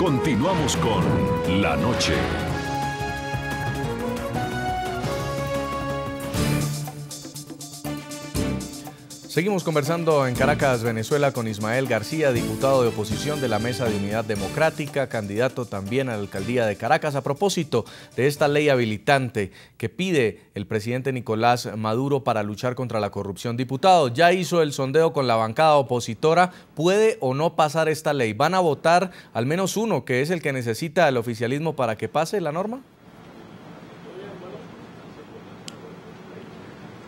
Continuamos con La Noche. Seguimos conversando en Caracas, Venezuela, con Ismael García, diputado de oposición de la Mesa de Unidad Democrática, candidato también a la alcaldía de Caracas, a propósito de esta ley habilitante que pide el presidente Nicolás Maduro para luchar contra la corrupción. Diputado, ya hizo el sondeo con la bancada opositora. ¿Puede o no pasar esta ley? ¿Van a votar al menos uno, que es el que necesita el oficialismo para que pase la norma?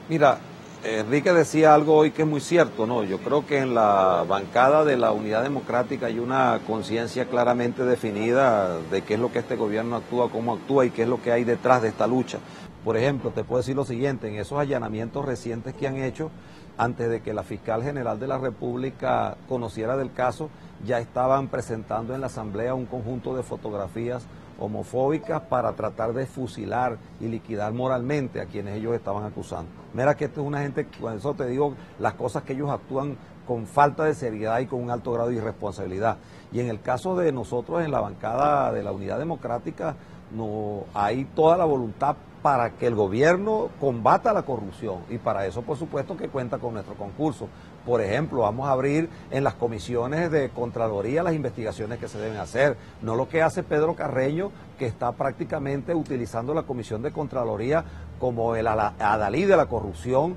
Mira, Enrique decía algo hoy que es muy cierto, ¿no? Yo creo que en la bancada de la Unidad Democrática hay una conciencia claramente definida de qué es lo que este gobierno actúa, cómo actúa y qué es lo que hay detrás de esta lucha. Por ejemplo, te puedo decir lo siguiente, en esos allanamientos recientes que han hecho, antes de que la Fiscal General de la República conociera del caso, ya estaban presentando en la Asamblea un conjunto de fotografías homofóbicas para tratar de fusilar y liquidar moralmente a quienes ellos estaban acusando. Mira que esto es una gente, con eso te digo, las cosas que ellos actúan con falta de seriedad y con un alto grado de irresponsabilidad. Y en el caso de nosotros en la bancada de la Unidad Democrática, no hay toda la voluntad para que el gobierno combata la corrupción y para eso por supuesto que cuenta con nuestro concurso. Por ejemplo, vamos a abrir en las comisiones de Contraloría las investigaciones que se deben hacer, no lo que hace Pedro Carreño, que está prácticamente utilizando la Comisión de Contraloría como el adalid de la corrupción.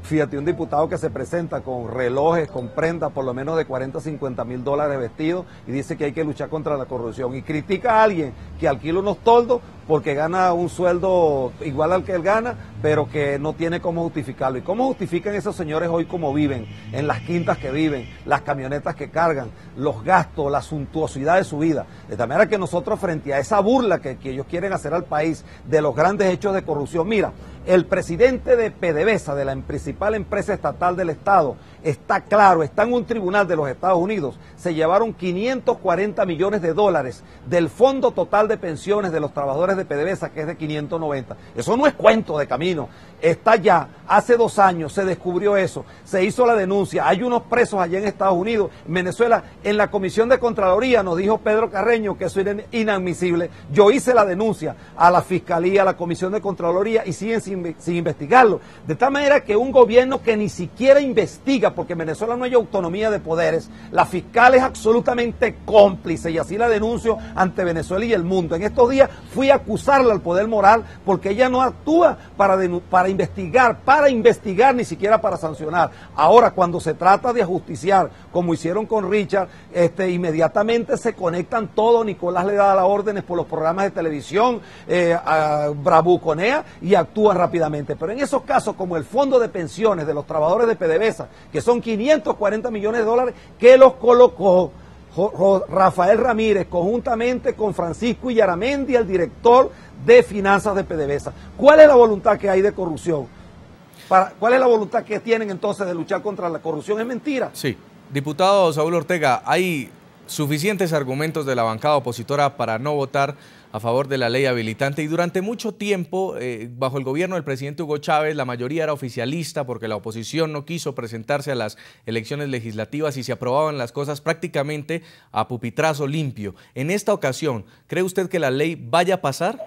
Fíjate, un diputado que se presenta con relojes, con prendas por lo menos de 40 a 50 mil dólares vestidos y dice que hay que luchar contra la corrupción y critica a alguien que alquila unos toldos porque gana un sueldo igual al que él gana, pero que no tiene cómo justificarlo. ¿Y cómo justifican esos señores hoy cómo viven? En las quintas que viven, las camionetas que cargan, los gastos, la suntuosidad de su vida. De tal manera que nosotros frente a esa burla que ellos quieren hacer al país de los grandes hechos de corrupción, mira, el presidente de PDVSA, de la principal empresa estatal del Estado, está claro, está en un tribunal de los Estados Unidos, se llevaron 540 millones de dólares del fondo total de pensiones de los trabajadores de PDVSA, que es de 590. Eso no es cuento de camino, está ya, hace 2 años se descubrió eso, se hizo la denuncia, hay unos presos allá en Estados Unidos, en Venezuela, en la Comisión de Contraloría nos dijo Pedro Carreño que eso era inadmisible. Yo hice la denuncia a la Fiscalía, a la Comisión de Contraloría y siguen sin investigarlo. De tal manera que un gobierno que ni siquiera investiga, porque en Venezuela no hay autonomía de poderes, la fiscal es absolutamente cómplice y así la denuncio ante Venezuela y el mundo. En estos días fui a acusarla al poder moral porque ella no actúa para investigar, ni siquiera para sancionar. Ahora, cuando se trata de ajusticiar, como hicieron con Richard, inmediatamente se conectan todo, Nicolás le da las órdenes por los programas de televisión, bravuconea y actúa rápidamente. Pero en esos casos, como el fondo de pensiones de los trabajadores de PDVSA, que son 540 millones de dólares, que los colocó Rafael Ramírez conjuntamente con Francisco Illaramendi, el director de finanzas de PDVSA. ¿Cuál es la voluntad que hay de corrupción? ¿Cuál es la voluntad que tienen entonces de luchar contra la corrupción? ¿Es mentira? Sí. Diputado Saúl Ortega, hay suficientes argumentos de la bancada opositora para no votar a favor de la ley habilitante y durante mucho tiempo, bajo el gobierno del presidente Hugo Chávez, la mayoría era oficialista porque la oposición no quiso presentarse a las elecciones legislativas y se aprobaban las cosas prácticamente a pupitrazo limpio. En esta ocasión, ¿cree usted que la ley vaya a pasar?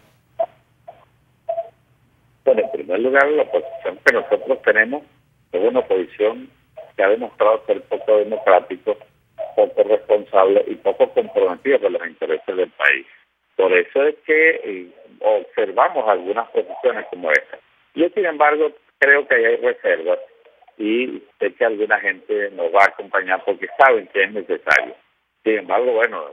Bueno, en primer lugar, la posición que nosotros tenemos es una oposición que ha demostrado ser poco democrático, poco responsable y poco comprometido con los intereses del país. Por eso es que observamos algunas posiciones como esta. Yo, sin embargo, creo que hay reservas y sé que alguna gente nos va a acompañar porque saben que es necesario. Sin embargo, bueno,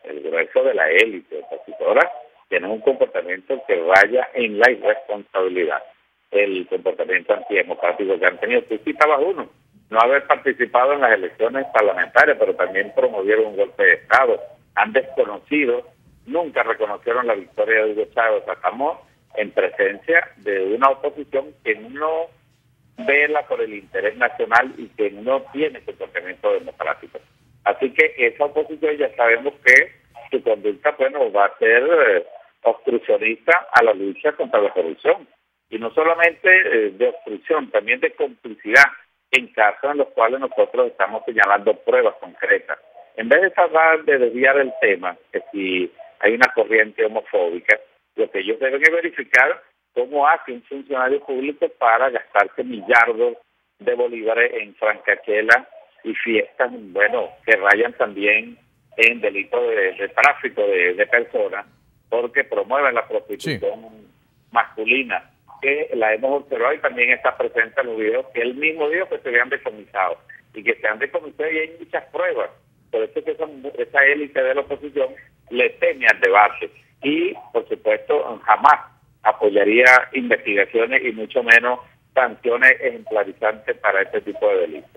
el grueso de la élite opositora tiene un comportamiento que vaya en la irresponsabilidad. El comportamiento antidemocrático que han tenido. Tú citabas uno, no haber participado en las elecciones parlamentarias, pero también promovieron un golpe de Estado. Han desconocido, nunca reconocieron la victoria de Hugo Chávez. Estamos en presencia de una oposición que no vela por el interés nacional y que no tiene comportamiento democrático. Así que esa oposición ya sabemos que su conducta, bueno, va a ser obstruccionista a la lucha contra la corrupción. Y no solamente de obstrucción, también de complicidad en casos en los cuales nosotros estamos señalando pruebas concretas. En vez de tratar de desviar el tema, que si hay una corriente homofóbica, lo que ellos deben es verificar cómo hace un funcionario público para gastarse millardos de bolívares en francachela y fiestas, bueno, que rayan también en delitos de tráfico de personas, porque promueven la prostitución masculina, que la hemos observado y también está presente en los videos, que él mismo dijo que se habían decomisado, y que se han decomisado y hay muchas pruebas. Por eso es que esa élite de la oposición le teme al debate y, por supuesto, jamás apoyaría investigaciones y mucho menos sanciones ejemplarizantes para este tipo de delitos.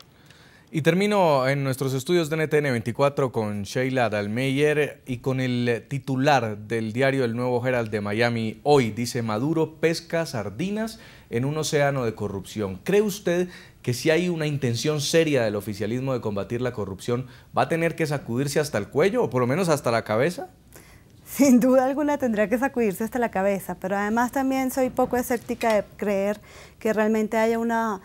Y termino en nuestros estudios de NTN 24 con Sheila Dalmeyer y con el titular del diario El Nuevo Herald de Miami hoy. Dice: Maduro pesca sardinas en un océano de corrupción. ¿Cree usted que si hay una intención seria del oficialismo de combatir la corrupción, va a tener que sacudirse hasta el cuello o por lo menos hasta la cabeza? Sin duda alguna tendrá que sacudirse hasta la cabeza, pero además también soy poco escéptica de creer que realmente haya una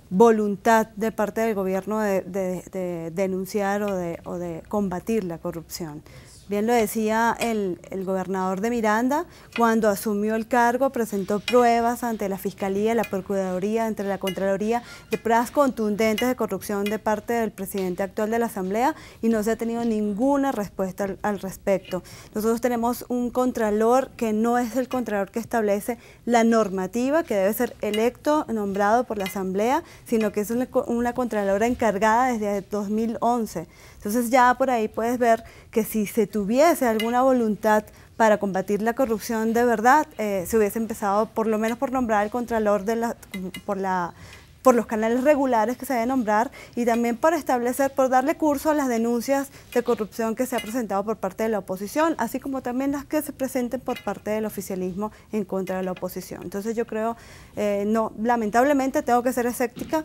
voluntad de parte del gobierno de denunciar o de combatir la corrupción. Bien lo decía el gobernador de Miranda, cuando asumió el cargo presentó pruebas ante la Fiscalía, la Procuraduría, ante la Contraloría, de pruebas contundentes de corrupción de parte del presidente actual de la Asamblea y no se ha tenido ninguna respuesta al respecto. Nosotros tenemos un contralor que no es el contralor que establece la normativa, que debe ser electo, nombrado por la Asamblea, sino que es una contralora encargada desde 2011. Entonces ya por ahí puedes ver que si se tuviese alguna voluntad para combatir la corrupción de verdad, se hubiese empezado por lo menos por nombrar al contralor por los canales regulares que se debe nombrar y también por darle curso a las denuncias de corrupción que se ha presentado por parte de la oposición, así como también las que se presenten por parte del oficialismo en contra de la oposición. Entonces yo creo, lamentablemente tengo que ser escéptica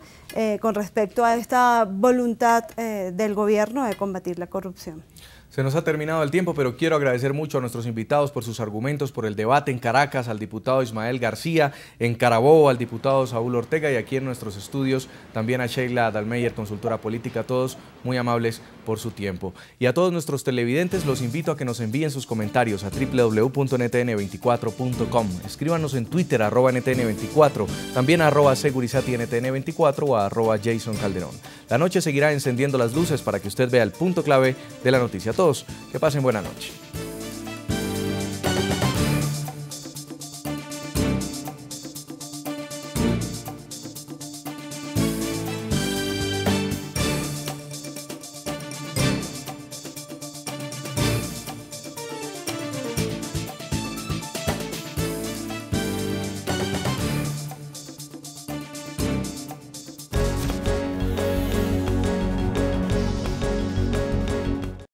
con respecto a esta voluntad del gobierno de combatir la corrupción. Se nos ha terminado el tiempo, pero quiero agradecer mucho a nuestros invitados por sus argumentos, por el debate en Caracas, al diputado Ismael García, en Carabobo al diputado Saúl Ortega y aquí en nuestros estudios también a Sheila Dalmeyer, consultora política, todos muy amables por su tiempo. Y a todos nuestros televidentes los invito a que nos envíen sus comentarios a www.ntn24.com. Escríbanos en Twitter @ntn24, también @segurizatintn24 o @Jason Calderón. La noche seguirá encendiendo las luces para que usted vea el punto clave de la noticia. A todos, que pasen buena noche.